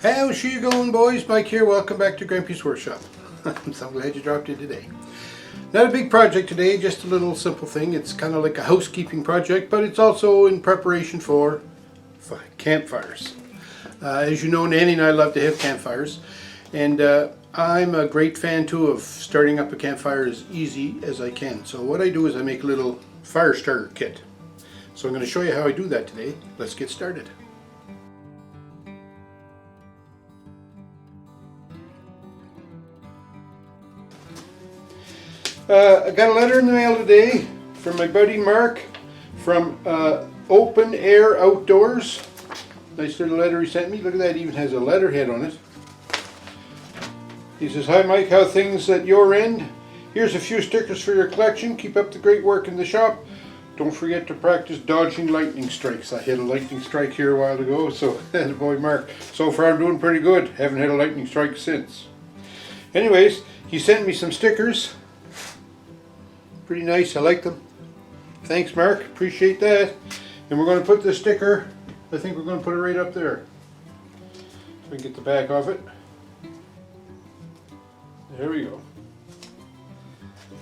How's you going, boys? Mike here. Welcome back to Grampie's Workshop. I'm so glad you dropped in today. Not a big project today, just a little simple thing. It's kind of like a housekeeping project, but it's also in preparation for campfires. As you know, Nannie and I love to have campfires, and I'm a great fan too of starting up a campfire as easy as I can. So what I do is I make a little fire starter kit. So I'm going to show you how I do that today. Let's get started. I got a letter in the mail today from my buddy Mark from Open Air Outdoors. Nice little letter he sent me. Look at that, it even has a letterhead on it. He says, "Hi Mike, how things at your end? Here's a few stickers for your collection. Keep up the great work in the shop. Don't forget to practice dodging lightning strikes." I had a lightning strike here a while ago, so boy Mark, so far I'm doing pretty good. Haven't had a lightning strike since. Anyways, he sent me some stickers. Pretty nice, I like them. Thanks Mark, appreciate that. And we're going to put this sticker, I think we're going to put it right up there. So we can get the back off it. There we go.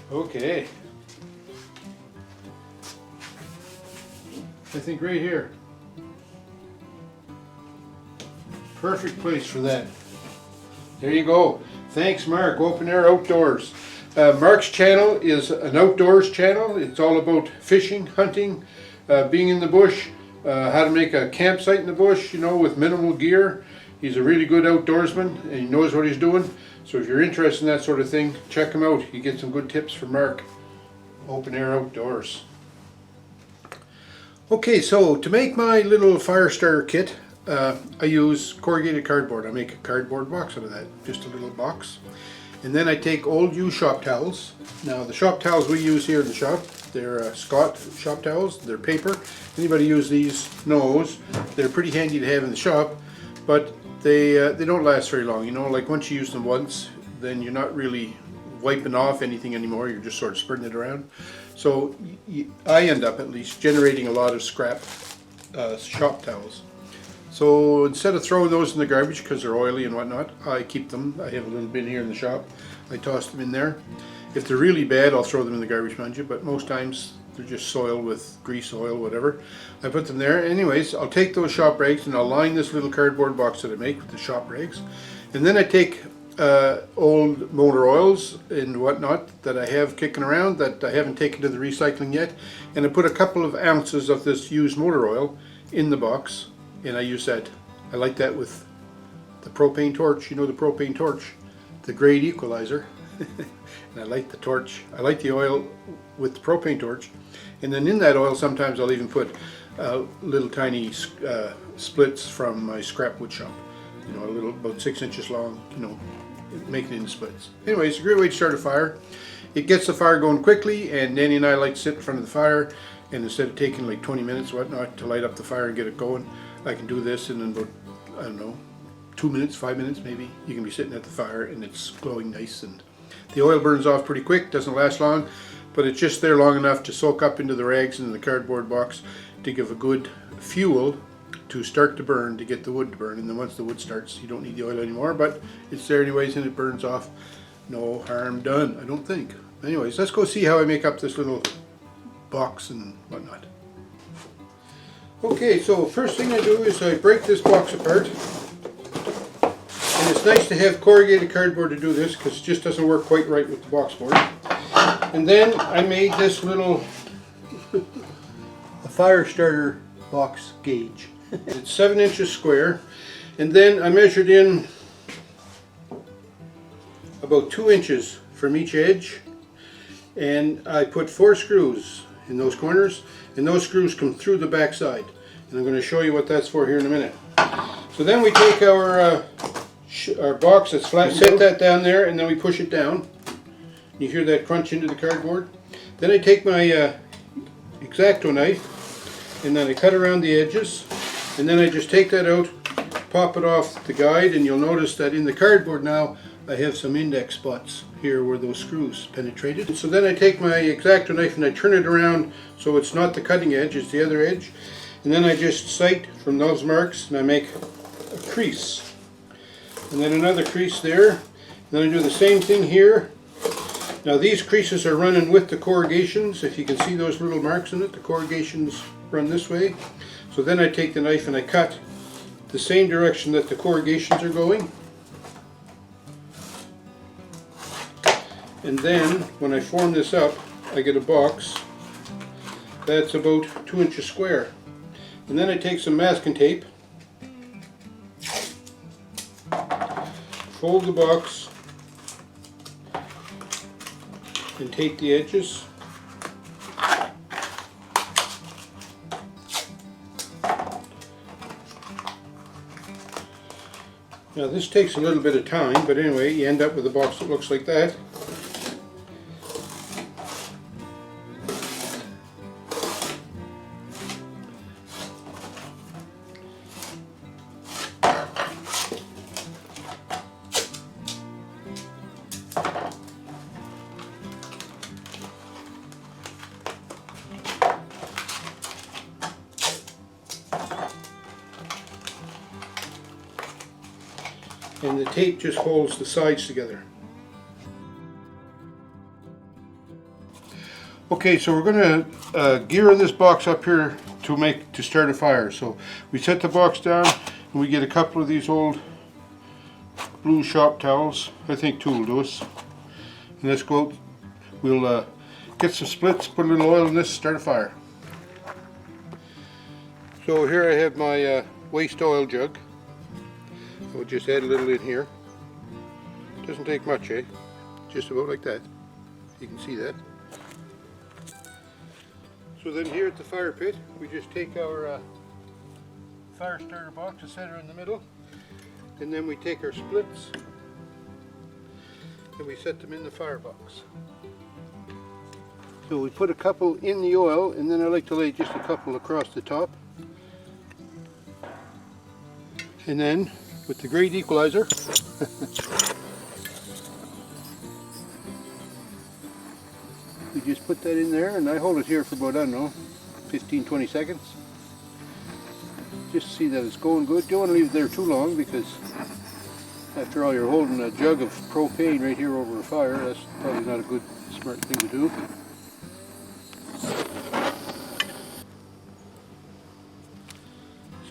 Okay. I think right here. Perfect place for that. There you go. Thanks Mark, Open Air Outdoors. Mark's channel is an outdoors channel. It's all about fishing, hunting, being in the bush, how to make a campsite in the bush, you know, with minimal gear. He's a really good outdoorsman and he knows what he's doing. So if you're interested in that sort of thing, check him out. You get some good tips from Mark. Open Air Outdoors. Okay, so to make my little fire starter kit, I use corrugated cardboard. I make a cardboard box out of that, just a little box. And then I take old used shop towels. Now the shop towels we use here in the shop, they're Scott shop towels, they're paper. Anybody use these knows they're pretty handy to have in the shop, but they don't last very long. You know, like once you use them once, then you're not really wiping off anything anymore, you're just sort of spreading it around. So I end up at least generating a lot of scrap shop towels. So instead of throwing those in the garbage because they're oily and whatnot, I keep them. I have a little bin here in the shop. I toss them in there. If they're really bad, I'll throw them in the garbage, mind you, but most times they're just soil with grease, oil, whatever. I put them there. Anyways, I'll take those shop rags and I'll line this little cardboard box that I make with the shop rags. And then I take old motor oils and whatnot that I have kicking around that I haven't taken to the recycling yet. And I put a couple of ounces of this used motor oil in the box. And I use that, I like that with the propane torch, you know the propane torch, the grade equalizer. And I like the torch, I like the oil with the propane torch. And then in that oil sometimes I'll even put little tiny splits from my scrap wood shop. You know, a little, about 6 inches long, you know, make it into splits. Anyway, it's a great way to start a fire. It gets the fire going quickly, and Nannie and I like to sit in front of the fire, and instead of taking like 20 minutes whatnot to light up the fire and get it going, I can do this in about, I don't know, 2 minutes, 5 minutes maybe. You can be sitting at the fire and it's glowing nice, and the oil burns off pretty quick, doesn't last long, but it's just there long enough to soak up into the rags and the cardboard box to give a good fuel to start to burn, to get the wood to burn. And then once the wood starts, you don't need the oil anymore, but it's there anyways and it burns off. No harm done, I don't think. Anyways, let's go see how I make up this little box and whatnot. Okay, so first thing I do is I break this box apart, and it's nice to have corrugated cardboard to do this because it just doesn't work quite right with the box board. And then I made this little a fire starter box gauge. It's 7 inches square, and then I measured in about 2 inches from each edge, and I put 4 screws in those corners, and those screws come through the back side, and I'm going to show you what that's for here in a minute. So then we take our box that's flat, set that down there, and then we push it down. You hear that crunch into the cardboard. Then I take my X-Acto knife, and then I cut around the edges, and then I just take that out, pop it off the guide, and you'll notice that in the cardboard now I have some index spots here where those screws penetrated. So then I take my X-Acto knife and I turn it around so it's not the cutting edge, it's the other edge. And then I just sight from those marks and I make a crease. and then another crease there. Then I do the same thing here. Now these creases are running with the corrugations. If you can see those little marks in it, the corrugations run this way. So then I take the knife and I cut the same direction that the corrugations are going. And then when I form this up, I get a box that's about 2 inches square. And then I take some masking tape, fold the box, and take the edges. Now this takes a little bit of time, but anyway, you end up with a box that looks like that. And the tape just holds the sides together. Okay, so we're going to gear this box up here to start a fire. So we set the box down and we get a couple of these old blue shop towels. I think 2 will do us. And let's go out. We'll get some splits, put a little oil in this, start a fire. So here I have my waste oil jug. We'll just add a little in here. Doesn't take much, eh? Just about like that. You can see that. So then here at the fire pit, we just take our fire starter box and set her in the middle. And then we take our splits and we set them in the firebox. So we put a couple in the oil, and then I like to lay just a couple across the top. And then with the great equalizer, we just put that in there, and I hold it here for about, I don't know, 15-20 seconds. Just to see that it's going good. You don't want to leave it there too long, because after all, you're holding a jug of propane right here over a fire. That's probably not a good, smart thing to do.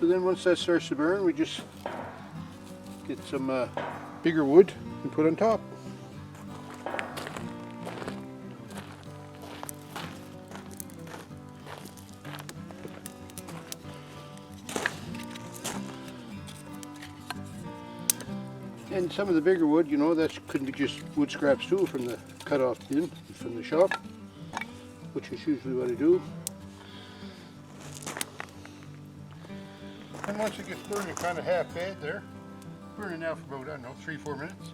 So then once that starts to burn, we just get some bigger wood and put on top. And some of the bigger wood, you know, that could be just wood scraps too from the cut-off bin from the shop, which is usually what I do. And once it gets burning kind of half bad there, burning now for about, I don't know, 3-4 minutes.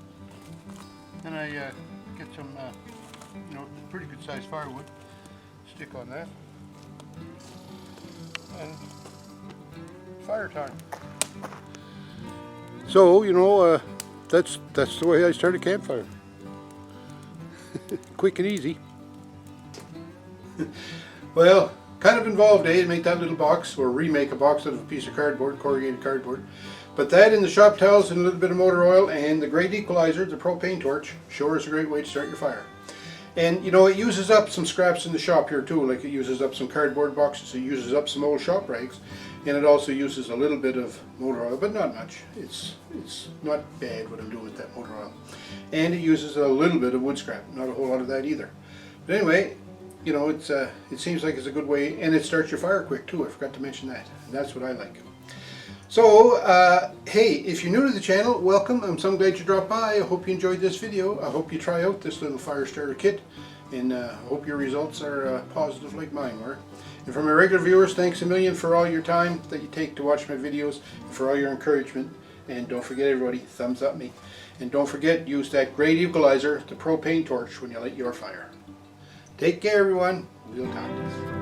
Then I get some, you know, pretty good sized firewood, stick on that, and fire time. So, you know, that's the way I start a campfire. Quick and easy. Well, kind of involved, to make that little box, or remake a box out of a piece of cardboard, corrugated cardboard. But that and the shop towels and a little bit of motor oil and the great equalizer, the propane torch, sure is a great way to start your fire. And you know, it uses up some scraps in the shop here too, like it uses up some cardboard boxes, it uses up some old shop rags, and it also uses a little bit of motor oil, but not much. It's not bad what I'm doing with that motor oil. And it uses a little bit of wood scrap, not a whole lot of that either. But anyway, you know, it seems like it's a good way, and it starts your fire quick too. I forgot to mention that, and that's what I like. So, hey, if you're new to the channel, welcome. I'm so glad you dropped by. I hope you enjoyed this video. I hope you try out this little fire starter kit, and I hope your results are positive like mine were. And for my regular viewers, thanks a million for all your time that you take to watch my videos, and for all your encouragement. And don't forget, everybody, thumbs up me. And don't forget, use that great equalizer, the propane torch, when you light your fire. Take care, everyone. We'll talk.